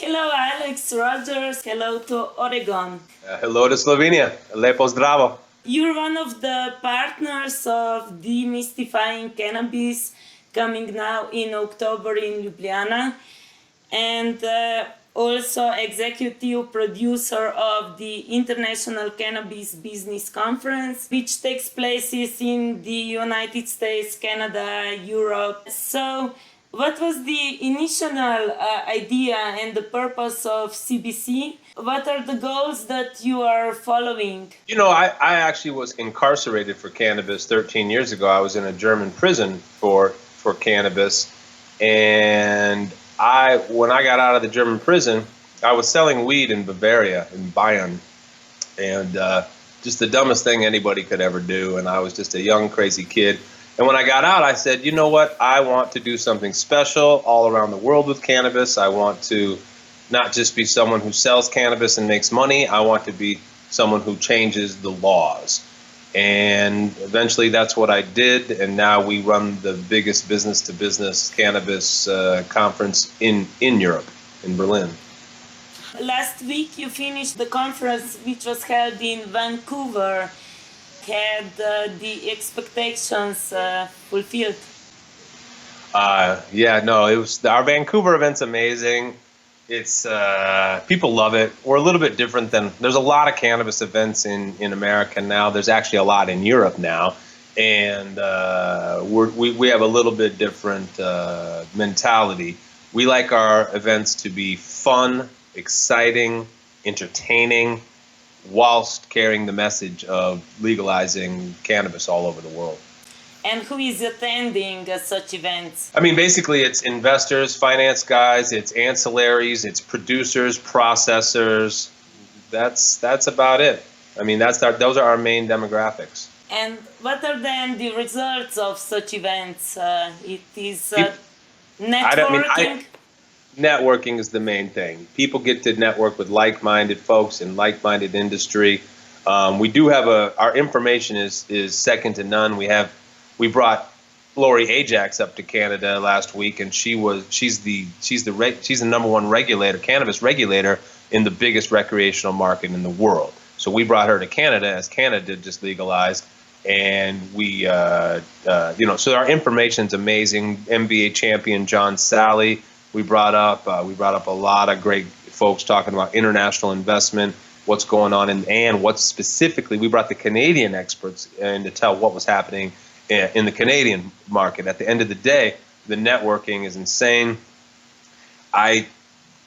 Hello, Alex, Rogers. Hello to Oregon. Hello to Slovenia. Lepo zdravo. You're one of the partners of Demystifying Cannabis, coming now in October in Ljubljana, and also executive producer of the International Cannabis Business Conference, which takes place in the United States, Canada, Europe. So, what was the initial idea and the purpose of CBC? What are the goals that you are following? You know, I actually was incarcerated for cannabis 13 years ago. I was in a German prison for cannabis. And when I got out of the German prison, I was selling weed in Bavaria, in Bayern. And just the dumbest thing anybody could ever do. And I was just a young, crazy kid. And when I got out, I said, you know what? I want to do something special all around the world with cannabis. I want to not just be someone who sells cannabis and makes money. I want to be someone who changes the laws. And eventually that's what I did. And now we run the biggest business-to-business cannabis conference in Europe, in Berlin. Last week you finished the conference which was held in Vancouver. Had the expectations fulfilled? It was our Vancouver event's amazing. It's people love it. We're a little bit different there's a lot of cannabis events in America now. There's actually a lot in Europe now, and we have a little bit different mentality. We like our events to be fun, exciting, entertaining, whilst carrying the message of legalizing cannabis all over the world. And who is attending such events? I mean, basically it's investors, finance guys, it's ancillaries, it's producers, processors. That's about it. I mean, those are our main demographics. And what are then the results of such events? It is networking? Networking is the main thing. People get to network with like-minded folks in like-minded industry. We do have our information is second to none. We brought Lori Ajax up to Canada last week, and she's the number one cannabis regulator in the biggest recreational market in the world. So we brought her to Canada as Canada just legalized, and so our information's amazing. NBA champion John Sally. We brought up a lot of great folks talking about international investment, what's going on, and what's specifically, we brought the Canadian experts in to tell what was happening in the Canadian market. At the end of the day, the networking is insane.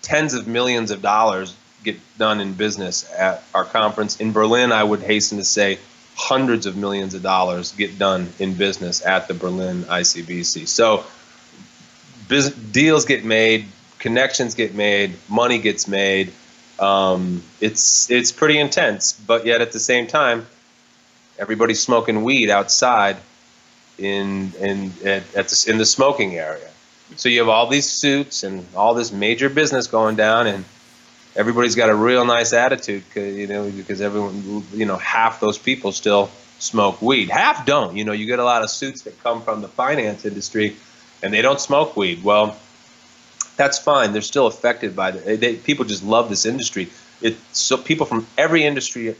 Tens of millions of dollars get done in business at our conference. In Berlin, I would hasten to say hundreds of millions of dollars get done in business at the Berlin ICBC. So deals get made, connections get made, money gets made. It's pretty intense, but yet at the same time, everybody's smoking weed outside in the smoking area. So you have all these suits and all this major business going down, and everybody's got a real nice attitude, because everyone, half those people still smoke weed. Half don't. You get a lot of suits that come from the finance industry, and they don't smoke weed. Well, that's fine. They're still affected by people just love this industry. So people from every industry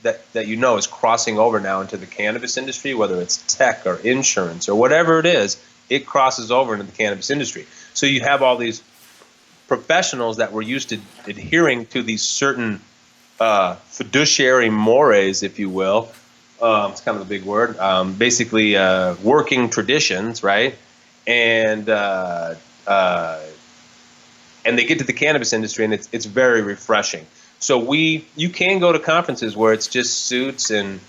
that is crossing over now into the cannabis industry, whether it's tech or insurance or whatever it is, it crosses over into the cannabis industry. So you have all these professionals that were used to adhering to these certain fiduciary mores, if you will. It's kind of a big word. Basically, working traditions, right? And they get to the cannabis industry, and it's very refreshing. So you can go to conferences where it's just suits and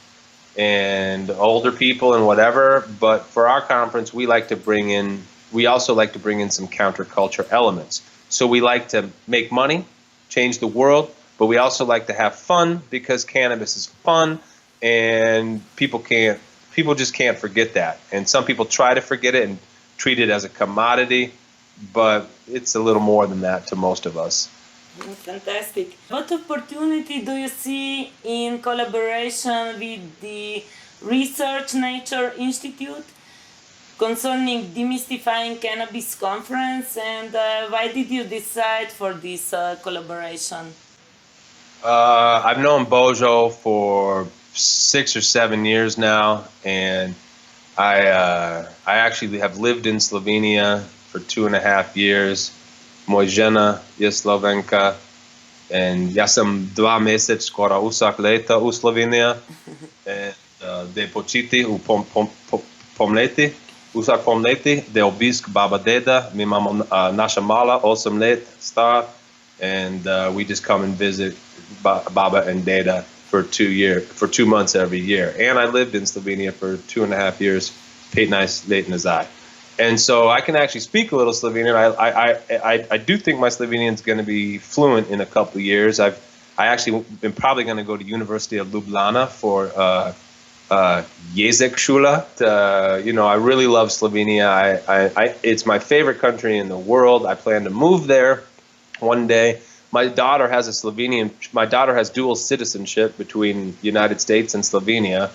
older people and whatever, but for our conference, we also like to bring in some counterculture elements. So we like to make money, change the world, but we also like to have fun, because cannabis is fun, and people just can't forget that. And some people try to forget it and treat it as a commodity, but it's a little more than that to most of us. Fantastic. What opportunity do you see in collaboration with the Research Nature Institute? concerning Demystifying Cannabis conference, and why did you decide for this collaboration? I've known Bojo for 6 or 7 years now, and I actually have lived in Slovenia for 2.5 years. Moja žena je Slovenka, and ja sam 2 meseca skoro vsak leta v Sloveniji. Da počiti v pomleti, vsak pomleti, da obisk baba deda. Mi imamo naša mala 8 let star, and we just come and visit baba and deda for 2 months every year. And I lived in Slovenia for 2.5 years, 15 let nazaj. And so I can actually speak a little Slovenian. I do think my Slovenian is going to be fluent in a couple of years. I actually am probably going to go to University of Ljubljana for jezik šula. I really love Slovenia. It's my favorite country in the world. I plan to move there one day. My daughter has dual citizenship between United States and Slovenia.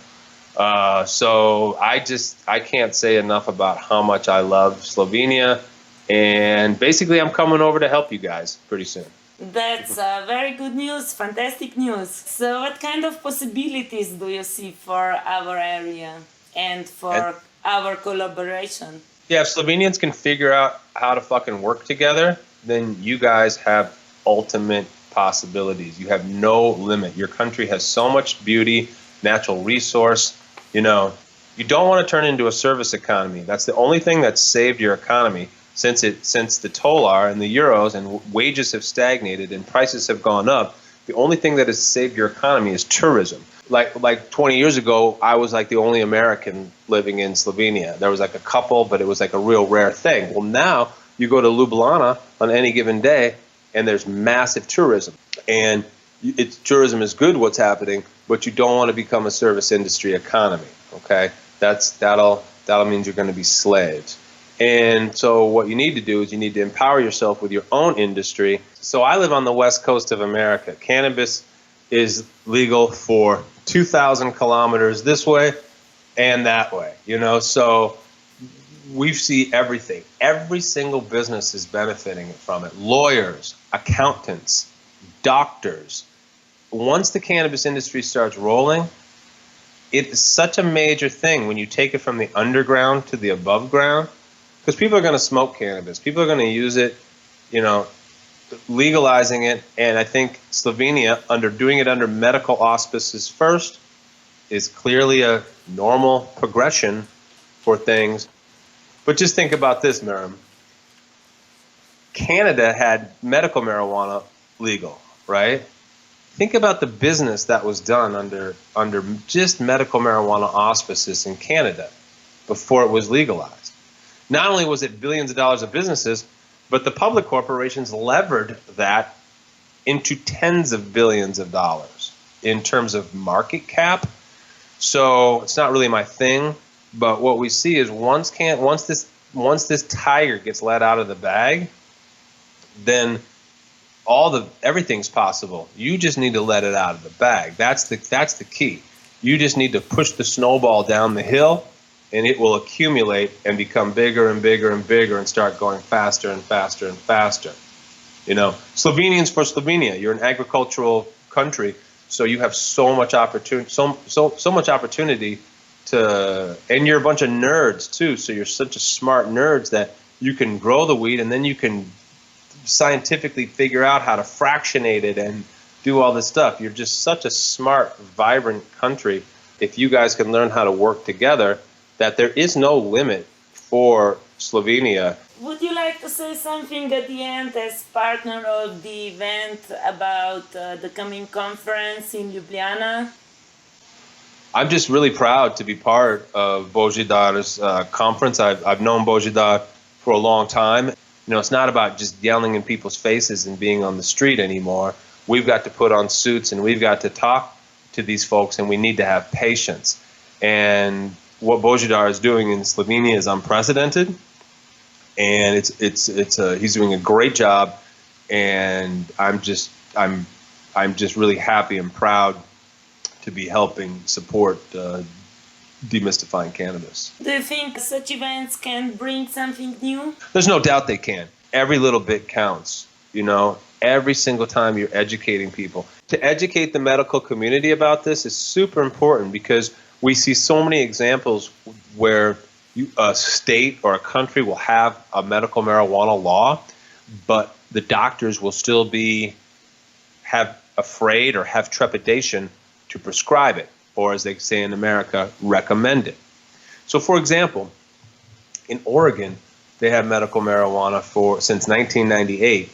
So I can't say enough about how much I love Slovenia, and basically I'm coming over to help you guys pretty soon. That's very good news, fantastic news. So what kind of possibilities do you see for our area and for our collaboration? Yeah, if Slovenians can figure out how to fucking work together, then you guys have ultimate possibilities. You have no limit. Your country has so much beauty, natural resource. You don't want to turn into a service economy. That's the only thing that's saved your economy since the tolar and the euros and wages have stagnated and prices have gone up. The only thing that has saved your economy is tourism. Like 20 years ago, I was like the only American living in Slovenia. There was like a couple, but it was like a real rare thing. Well, now you go to Ljubljana on any given day, and there's massive tourism. And tourism is good, what's happening, but you don't want to become a service industry economy. Okay, that'll mean you're going to be slaves. And so what you need to do is you need to empower yourself with your own industry. So I live on the west coast of America. Cannabis is legal for 2,000 kilometers this way and that way. So we see everything. Every single business is benefiting from it. Lawyers, accountants, doctors. Once the cannabis industry starts rolling, it is such a major thing when you take it from the underground to the above ground, because people are going to smoke cannabis. People are going to use it, legalizing it. And I think Slovenia, doing it under medical auspices first, is clearly a normal progression for things. But just think about this, Miriam. Canada had medical marijuana legal, right? Think about the business that was done under just medical marijuana auspices in Canada before it was legalized. Not only was it billions of dollars of businesses, but the public corporations levered that into tens of billions of dollars in terms of market cap. So it's not really my thing, but what we see is once this tiger gets let out of the bag, then everything's possible. You just need to let it out of the bag. That's the key. You just need to push the snowball down the hill, and it will accumulate and become bigger and bigger and bigger and start going faster and faster and faster. Slovenians for Slovenia. You're an agricultural country, so you have so much opportunity. So much opportunity and you're a bunch of nerds too. So you're such a smart nerds that you can grow the weed, and then you can scientifically figure out how to fractionate it and do all this stuff. You're just such a smart, vibrant country. If you guys can learn how to work together, that there is no limit for Slovenia. Would you like to say something at the end as partner of the event about the coming conference in Ljubljana? I'm just really proud to be part of Božidar's conference. I've known Božidar for a long time. It's not about just yelling in people's faces and being on the street anymore. We've got to put on suits and we've got to talk to these folks, and we need to have patience. And what Božidar is doing in Slovenia is unprecedented, and he's doing a great job. And I'm just really happy and proud to be helping support demystifying cannabis. Do you think such events can bring something new? There's no doubt they can. Every little bit counts, you know, every single time you're educating people. To educate the medical community about this is super important because we see so many examples where a state or a country will have a medical marijuana law, but the doctors will still have afraid or have trepidation to prescribe it, or as they say in America, recommend it. So for example, in Oregon, they have medical marijuana since 1998,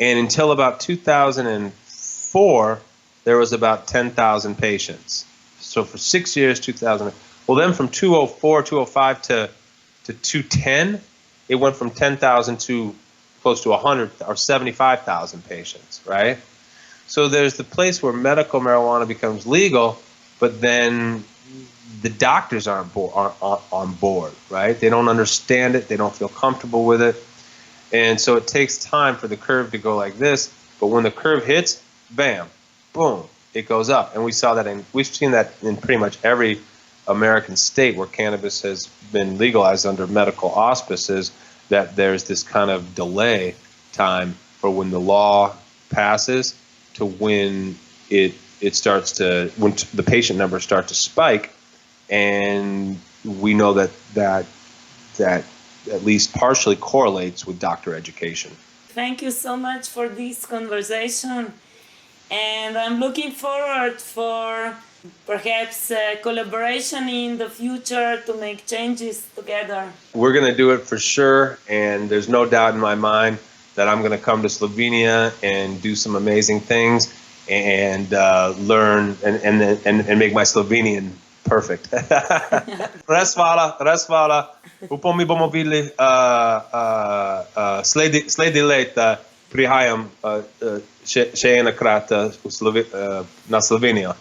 and until about 2004, there was about 10,000 patients. So for 6 years, 2000. Well, then from 2004, 2005 to 2010, it went from 10,000 to close to 100 or 75,000 patients, right? So there's the place where medical marijuana becomes legal, but then the doctors aren't on board, right? They don't understand it. They don't feel comfortable with it. And so it takes time for the curve to go like this. But when the curve hits, bam, boom, it goes up. And we've seen that in pretty much every American state where cannabis has been legalized under medical auspices, that there's this kind of delay time for when the law passes to when when the patient numbers start to spike. And we know that at least partially correlates with doctor education. Thank you so much for this conversation. And I'm looking forward for perhaps collaboration in the future to make changes together. We're going to do it for sure. And there's no doubt in my mind that I'm going to come to Slovenia and do some amazing things and learn and make my Slovenian perfect. Res hvala. Upam, mi bomo videli sledi leta prihajam še enkrat na Slovenijo.